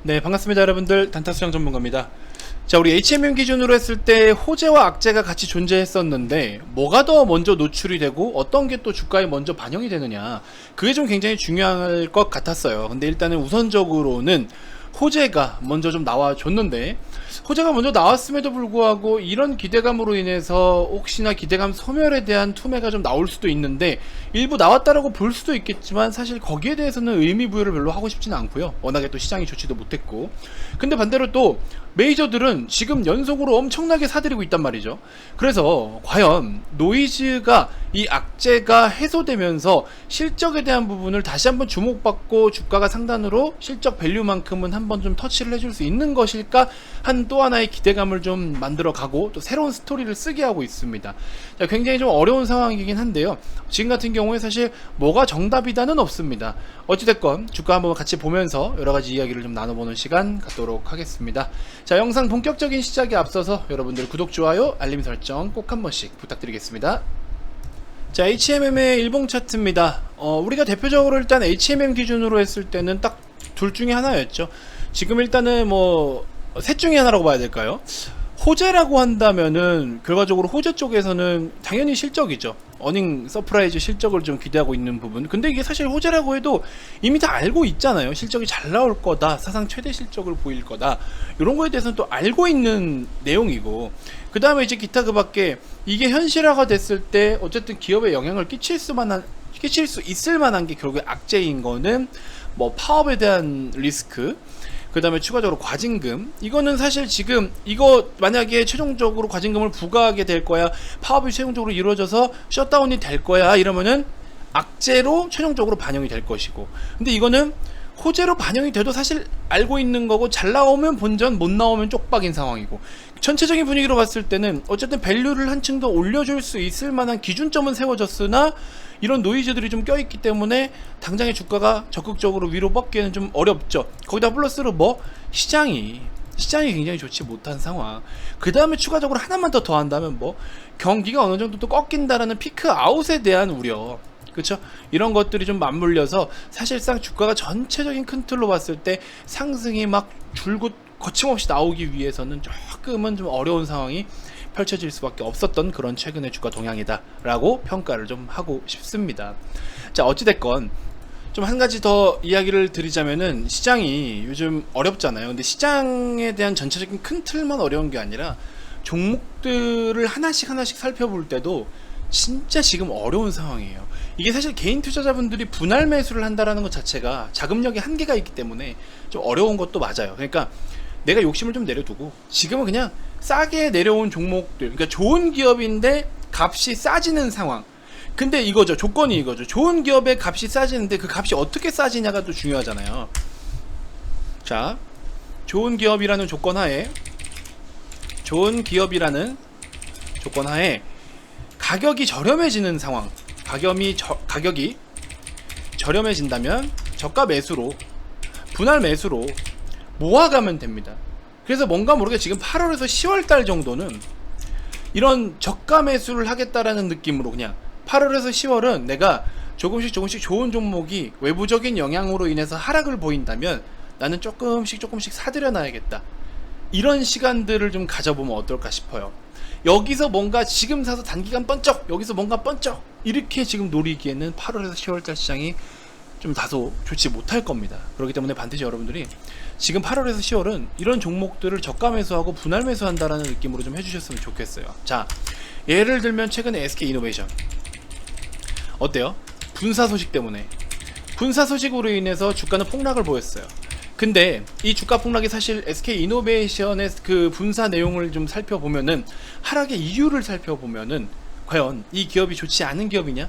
네, 반갑습니다 여러분들. 단타수장 전문가입니다. 자, 우리 HMM 기준으로 했을 때 호재와 악재가 같이 존재했었는데 뭐가 더 먼저 노출이 되고 어떤 게 또 주가에 먼저 반영이 되느냐, 그게 좀 굉장히 중요할 것 같았어요. 근데 일단은 우선적으로는 호재가 먼저 좀 나와줬는데, 호재가 먼저 나왔음에도 불구하고 이런 기대감으로 인해서 혹시나 기대감 소멸에 대한 투매가 좀 나올 수도 있는데, 일부 나왔다라고 볼 수도 있겠지만 사실 거기에 대해서는 의미 부여를 별로 하고 싶지는 않고요. 워낙에 또 시장이 좋지도 못했고. 근데 반대로 또 메이저들은 지금 연속으로 엄청나게 사들이고 있단 말이죠. 그래서 과연 노이즈가, 이 악재가 해소되면서 실적에 대한 부분을 다시 한번 주목받고 주가가 상단으로 실적 밸류만큼은 한번 좀 터치를 해줄 수 있는 것일까 한 또 하나의 기대감을 좀 만들어 가고 또 새로운 스토리를 쓰게 하고 있습니다. 자, 굉장히 좀 어려운 상황이긴 한데요. 지금 같은 경우에 사실 뭐가 정답이다는 없습니다. 어찌됐건 주가 한번 같이 보면서 여러가지 이야기를 좀 나눠보는 시간 갖도록 하겠습니다. 자, 영상 본격적인 시작에 앞서서 여러분들 구독, 좋아요, 알림 설정 꼭 한 번씩 부탁드리겠습니다. 자, HMM의 일봉 차트입니다. 우리가 대표적으로 일단 HMM 기준으로 했을 때는 딱 둘 중에 하나였죠. 지금 일단은 뭐 셋 중에 하나라고 봐야 될까요? 호재라고 한다면은 결과적으로 호재 쪽에서는 당연히 실적이죠. 어닝 서프라이즈 실적을 좀 기대하고 있는 부분. 근데 이게 사실 호재라고 해도 이미 다 알고 있잖아요. 실적이 잘 나올 거다, 사상 최대 실적을 보일 거다, 이런 거에 대해서는 또 알고 있는 내용이고, 그 다음에 이제 기타 그 밖에 이게 현실화가 됐을 때 어쨌든 기업에 영향을 끼칠 수 있을 만한 게 결국에 악재인 거는 뭐 파업에 대한 리스크, 그 다음에 추가적으로 과징금. 이거는 사실 지금 이거 만약에 최종적으로 과징금을 부과하게 될 거야, 파업이 최종적으로 이루어져서 셧다운이 될 거야 이러면은 악재로 최종적으로 반영이 될 것이고, 근데 이거는 호재로 반영이 돼도 사실 알고 있는 거고, 잘 나오면 본전, 못 나오면 쪽박인 상황이고, 전체적인 분위기로 봤을 때는 어쨌든 밸류를 한층 더 올려줄 수 있을 만한 기준점은 세워졌으나 이런 노이즈들이 좀 껴있기 때문에 당장의 주가가 적극적으로 위로 뻗기에는 좀 어렵죠. 거기다 플러스로 뭐 시장이 굉장히 좋지 못한 상황, 그 다음에 추가적으로 하나만 더 더한다면 뭐 경기가 어느 정도 또 꺾인다라는 피크 아웃에 대한 우려, 그쵸? 이런 것들이 좀 맞물려서 사실상 주가가 전체적인 큰 틀로 봤을 때 상승이 막 줄곧 거침없이 나오기 위해서는 조금은 좀 어려운 상황이 펼쳐질 수밖에 없었던 그런 최근의 주가 동향이다 라고 평가를 좀 하고 싶습니다. 자, 어찌됐건 좀 한 가지 더 이야기를 드리자면은, 시장이 요즘 어렵잖아요. 근데 시장에 대한 전체적인 큰 틀만 어려운 게 아니라 종목들을 하나씩 살펴볼 때도 진짜 지금 어려운 상황이에요. 이게 사실 개인 투자자분들이 분할 매수를 한다라는 것 자체가 자금력의 한계가 있기 때문에 좀 어려운 것도 맞아요. 그러니까 내가 욕심을 좀 내려두고 지금은 그냥 싸게 내려온 종목들, 그러니까 좋은 기업인데 값이 싸지는 상황. 근데 이거죠, 조건이 이거죠. 좋은 기업의 값이 싸지는데 그 값이 어떻게 싸지냐가 또 중요하잖아요. 자, 좋은 기업이라는 조건 하에 가격이 저렴해지는 상황, 가격이 저렴해진다면 저가 매수로, 분할 매수로 모아가면 됩니다. 그래서 뭔가 모르게 지금 8월에서 10월달 정도는 이런 저가 매수를 하겠다라는 느낌으로, 그냥 8월에서 10월은 내가 조금씩 좋은 종목이 외부적인 영향으로 인해서 하락을 보인다면 나는 조금씩 사들여 놔야겠다, 이런 시간들을 좀 가져보면 어떨까 싶어요. 여기서 뭔가 지금 사서 단기간 번쩍, 여기서 뭔가 번쩍 이렇게 지금 노리기에는 8월에서 10월달 시장이 좀 다소 좋지 못할 겁니다. 그렇기 때문에 반드시 여러분들이 지금 8월에서 10월은 이런 종목들을 저가 매수하고 분할 매수한다라는 느낌으로 좀 해주셨으면 좋겠어요. 자, 예를 들면 최근에 SK이노베이션 어때요? 분사 소식으로 인해서 주가는 폭락을 보였어요. 근데 이 주가 폭락이 사실 SK이노베이션의 그 분사 내용을 좀 살펴보면은, 하락의 이유를 살펴보면은 과연 이 기업이 좋지 않은 기업이냐?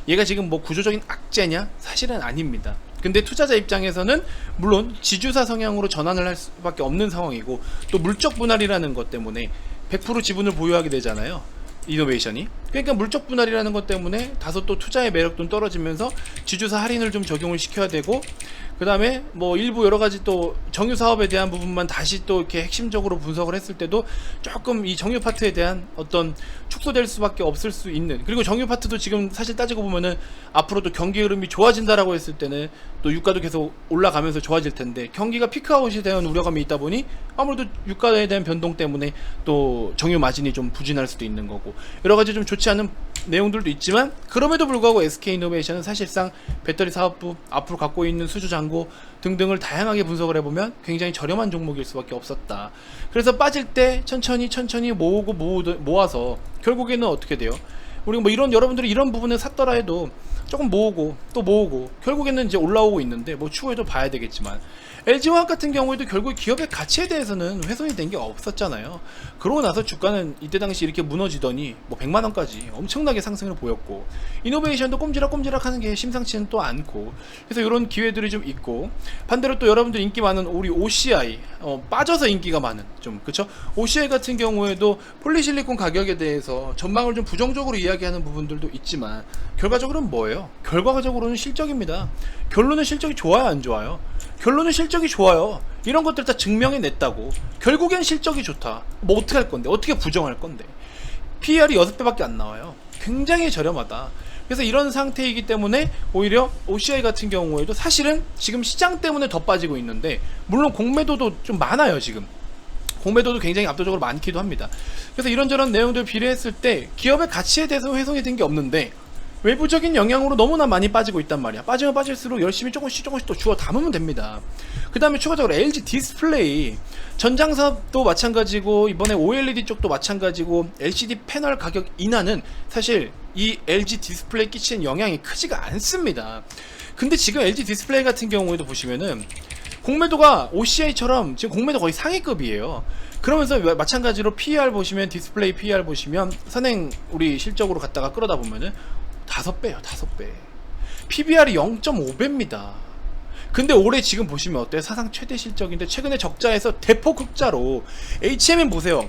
얘가 지금 뭐 구조적인 악재냐? 사실은 아닙니다. 근데 투자자 입장에서는 물론 지주사 성향으로 전환을 할 수밖에 없는 상황이고, 또 물적 분할이라는 것 때문에 100% 지분을 보유하게 되잖아요, 이노베이션이. 그러니까 물적 분할이라는 것 때문에 다소 또 투자의 매력도 떨어지면서 지주사 할인을 좀 적용을 시켜야 되고, 그 다음에 뭐 일부 여러가지 또 정유 사업에 대한 부분만 다시 또 이렇게 핵심적으로 분석을 했을 때도 조금 이 정유 파트에 대한 어떤 축소될 수밖에 없을 수 있는, 그리고 정유 파트도 지금 사실 따지고 보면은 앞으로도 경기 흐름이 좋아진다라고 했을 때는 또 유가도 계속 올라가면서 좋아질 텐데, 경기가 피크아웃에 대한 우려감이 있다 보니 아무래도 유가에 대한 변동 때문에 또 정유 마진이 좀 부진할 수도 있는 거고, 여러가지 좀 좋지 않은 내용들도 있지만, 그럼에도 불구하고 SK이노베이션은 사실상 배터리 사업부, 앞으로 갖고 있는 수주 잔고 등등을 다양하게 분석을 해보면 굉장히 저렴한 종목일 수밖에 없었다. 그래서 빠질 때 천천히 모아서 결국에는 어떻게 돼요? 우리 뭐 이런, 여러분들이 이런 부분을 샀더라 해도 조금 모으고 또 모으고 결국에는 이제 올라오고 있는데, 뭐 추후에도 봐야 되겠지만, LG화학 같은 경우에도 결국 기업의 가치에 대해서는 훼손이 된 게 없었잖아요. 그러고 나서 주가는 이때 당시 이렇게 무너지더니 뭐 100만원까지 엄청나게 상승을 보였고, 이노베이션도 꼼지락꼼지락 하는 게 심상치는 또 않고, 그래서 이런 기회들이 좀 있고, 반대로 또 여러분들 인기 많은 우리 OCI, 빠져서 인기가 많은 좀, 그쵸? OCI 같은 경우에도 폴리실리콘 가격에 대해서 전망을 좀 부정적으로 이야기하는 부분들도 있지만, 결과적으로는 뭐예요? 결과적으로는 실적입니다. 결론은 실적이 좋아요, 안 좋아요? 결론은 실적이 좋아요. 이런 것들 다 증명해냈다고. 결국엔 실적이 좋다. 뭐 어떻게 할 건데? 어떻게 부정할 건데? PER이 6배밖에 안 나와요. 굉장히 저렴하다. 그래서 이런 상태이기 때문에 오히려 OCI 같은 경우에도 사실은 지금 시장 때문에 더 빠지고 있는데, 물론 공매도도 좀 많아요. 지금 공매도도 굉장히 압도적으로 많기도 합니다. 그래서 이런저런 내용들 비례했을 때 기업의 가치에 대해서 훼손이 된 게 없는데, 외부적인 영향으로 너무나 많이 빠지고 있단 말이야. 빠지면 빠질수록 열심히 조금씩 또 주워 담으면 됩니다. 그 다음에 추가적으로 LG 디스플레이 전장사업도 마찬가지고, 이번에 OLED 쪽도 마찬가지고, LCD 패널 가격 인하는 사실 이 LG 디스플레이 끼치는 영향이 크지가 않습니다. 근데 지금 LG 디스플레이 같은 경우에도 보시면은 공매도가 OCI처럼 지금 공매도 거의 상위급이에요. 그러면서 마찬가지로 PER 보시면, 디스플레이 PER 보시면 선행 우리 실적으로 갖다가 끌어다 보면은 5배요, 5배. PBR이 0.5배입니다. 근데 올해 지금 보시면 어때요? 사상 최대 실적인데 최근에 적자에서 대폭 흑자로, HMM 보세요.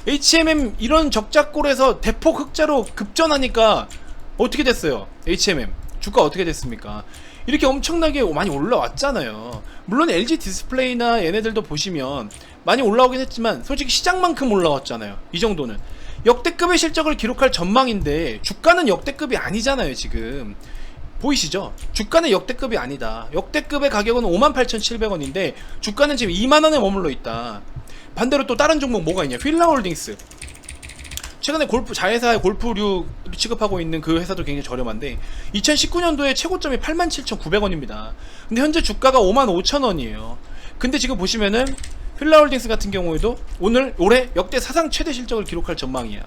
HMM 이런 적자골에서 대폭 흑자로 급전하니까 어떻게 됐어요? HMM 주가 어떻게 됐습니까? 이렇게 엄청나게 많이 올라왔잖아요. 물론 LG 디스플레이나 얘네들도 보시면 많이 올라오긴 했지만 솔직히 시장만큼 올라왔잖아요. 이 정도는 역대급의 실적을 기록할 전망인데, 주가는 역대급이 아니잖아요. 지금 보이시죠? 주가는 역대급이 아니다. 역대급의 가격은 58,700원인데 주가는 지금 2만원에 머물러 있다. 반대로 또 다른 종목 뭐가 있냐? 휠라홀딩스, 최근에 골프 자회사의 골프류 취급하고 있는 그 회사도 굉장히 저렴한데 2019년도에 최고점이 87,900원입니다. 근데 현재 주가가 55,000원이에요. 근데 지금 보시면은 휠라홀딩스 같은 경우에도 올해 역대 사상 최대 실적을 기록할 전망이야.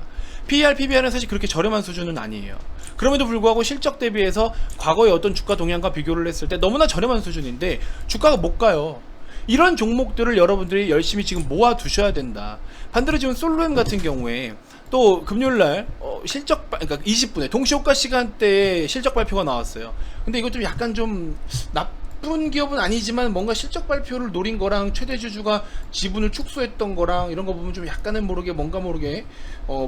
PER, PBR은 사실 그렇게 저렴한 수준은 아니에요. 그럼에도 불구하고 실적 대비해서 과거의 어떤 주가 동향과 비교를 했을 때 너무나 저렴한 수준인데 주가가 못 가요. 이런 종목들을 여러분들이 열심히 지금 모아 두셔야 된다. 반대로 지금 솔로엠 같은 경우에 또 금요일날 그러니까 20분에 동시호가 시간대에 실적 발표가 나왔어요. 근데 이거 좀 약간 좀 나쁜 기업은 아니지만 뭔가 실적 발표를 노린 거랑 최대 주주가 지분을 축소했던 거랑 이런 거 보면 좀 약간은 모르게 뭔가 모르게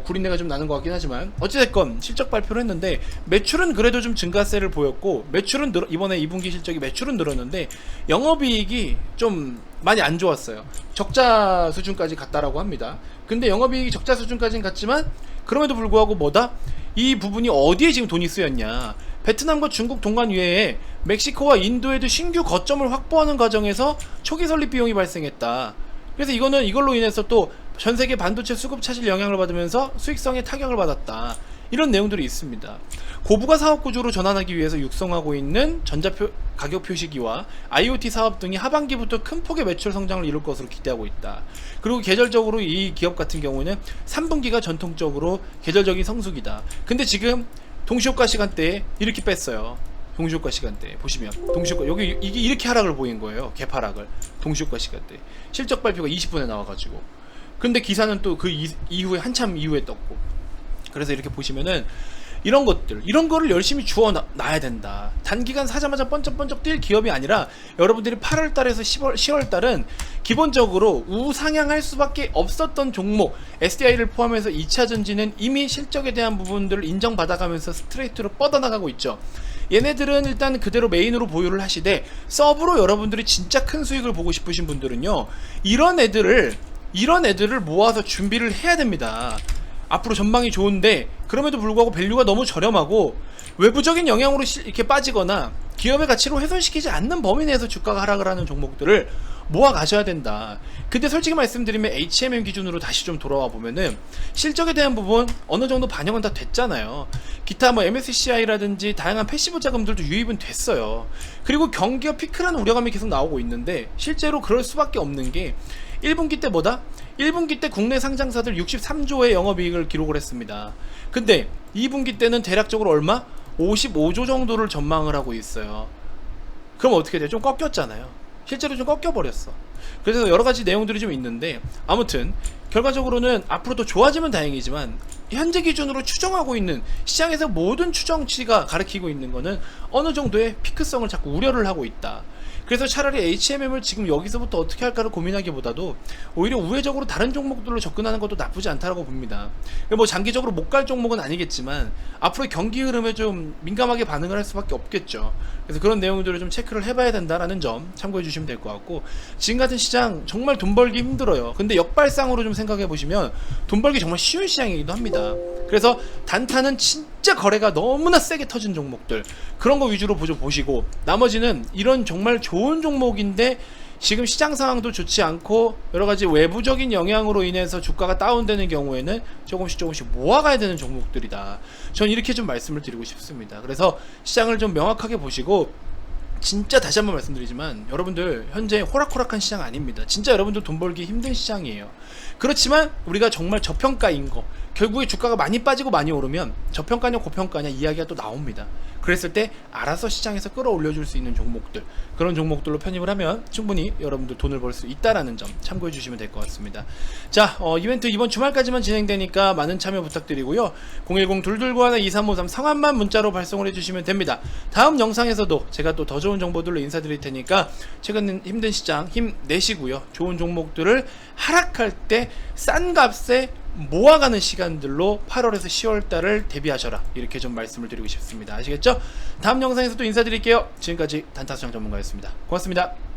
구린내가 좀 나는 것 같긴 하지만, 어찌됐건 실적 발표를 했는데 매출은 그래도 좀 증가세를 보였고, 매출은 이번에 2분기 실적이 매출은 늘었는데 영업이익이 좀 많이 안 좋았어요. 적자 수준까지 갔다라고 합니다. 근데 영업이익이 적자 수준까지는 갔지만 그럼에도 불구하고 뭐다? 이 부분이 어디에 지금 돈이 쓰였냐? 베트남과 중국 동관 외에 멕시코와 인도에도 신규 거점을 확보하는 과정에서 초기 설립 비용이 발생했다. 그래서 이걸로 인해서 또 전세계 반도체 수급 차질 영향을 받으면서 수익성에 타격을 받았다. 이런 내용들이 있습니다. 고부가 사업 구조로 전환하기 위해서 육성하고 있는 전자표 가격 표시기와 IoT 사업 등이 하반기부터 큰 폭의 매출 성장을 이룰 것으로 기대하고 있다. 그리고 계절적으로 이 기업 같은 경우는 3분기가 전통적으로 계절적인 성수기다. 근데 지금 동시효과 시간대에 이렇게 뺐어요. 동시효과 시간대 보시면 동시효과 여기 이게 이렇게 하락을 보인 거예요. 개파락을. 동시효과 시간대 실적 발표가 20분에 나와가지고, 근데 기사는 또 그 이후에 한참 이후에 떴고, 그래서 이렇게 보시면은 이런 것들, 이런 거를 열심히 주워 놔야 된다. 단기간 사자마자 번쩍번쩍 뛸 기업이 아니라 여러분들이 8월 달에서 10월 달은 기본적으로 우상향할 수밖에 없었던 종목 SDI를 포함해서 2차 전지는 이미 실적에 대한 부분들을 인정받아가면서 스트레이트로 뻗어나가고 있죠. 얘네들은 일단 그대로 메인으로 보유를 하시되 서브로 여러분들이 진짜 큰 수익을 보고 싶으신 분들은요, 이런 애들을 모아서 준비를 해야 됩니다. 앞으로 전망이 좋은데 그럼에도 불구하고 밸류가 너무 저렴하고 외부적인 영향으로 이렇게 빠지거나 기업의 가치로 훼손시키지 않는 범위 내에서 주가가 하락을 하는 종목들을 모아 가셔야 된다. 근데 솔직히 말씀드리면 HMM 기준으로 다시 좀 돌아와 보면은 실적에 대한 부분 어느 정도 반영은 다 됐잖아요. 기타 뭐 MSCI라든지 다양한 패시브 자금들도 유입은 됐어요. 그리고 경기가 피크라는 우려감이 계속 나오고 있는데 실제로 그럴 수밖에 없는 게 1분기 때 뭐다? 1분기 때 국내 상장사들 63조의 영업이익을 기록을 했습니다. 근데 2분기 때는 대략적으로 얼마? 55조 정도를 전망을 하고 있어요. 그럼 어떻게 돼요? 좀 꺾였잖아요. 실제로 좀 꺾여버렸어. 그래서 여러가지 내용들이 좀 있는데 아무튼 결과적으로는 앞으로 더 좋아지면 다행이지만 현재 기준으로 추정하고 있는 시장에서 모든 추정치가 가리키고 있는 거는 어느 정도의 피크성을 자꾸 우려를 하고 있다. 그래서 차라리 HMM을 지금 여기서부터 어떻게 할까를 고민하기보다도 오히려 우회적으로 다른 종목들로 접근하는 것도 나쁘지 않다라고 봅니다. 뭐 장기적으로 못 갈 종목은 아니겠지만 앞으로 경기 흐름에 좀 민감하게 반응을 할 수밖에 없겠죠. 그래서 그런 내용들을 좀 체크를 해봐야 된다라는 점 참고해 주시면 될 것 같고, 지금 같은 시장 정말 돈 벌기 힘들어요. 근데 역발상으로 좀 생각해 보시면 돈 벌기 정말 쉬운 시장이기도 합니다. 그래서 단타는 진짜 거래가 너무나 세게 터진 종목들, 그런 거 위주로 보시고 나머지는 이런 정말 좋은 종목인데 지금 시장 상황도 좋지 않고 여러가지 외부적인 영향으로 인해서 주가가 다운되는 경우에는 조금씩 모아가야 되는 종목들이다. 전 이렇게 좀 말씀을 드리고 싶습니다. 그래서 시장을 좀 명확하게 보시고, 진짜 다시 한번 말씀드리지만 여러분들 현재 호락호락한 시장 아닙니다. 진짜 여러분들 돈 벌기 힘든 시장이에요. 그렇지만 우리가 정말 저평가인 거, 결국에 주가가 많이 빠지고 많이 오르면 저평가냐 고평가냐 이야기가 또 나옵니다. 그랬을 때 알아서 시장에서 끌어올려줄 수 있는 종목들, 그런 종목들로 편입을 하면 충분히 여러분들 돈을 벌 수 있다라는 점 참고해 주시면 될 것 같습니다. 자, 이벤트 이번 주말까지만 진행되니까 많은 참여 부탁드리고요. 010-229-2353 성함만 문자로 발송을 해주시면 됩니다. 다음 영상에서도 제가 또 더 좋은 정보들로 인사드릴 테니까 최근 힘든 시장 힘내시고요. 좋은 종목들을 하락할 때 싼 값에 모아가는 시간들로 8월에서 10월달을 대비하셔라, 이렇게 좀 말씀을 드리고 싶습니다. 아시겠죠? 다음 영상에서 또 인사드릴게요. 지금까지 단타수장 전문가였습니다. 고맙습니다.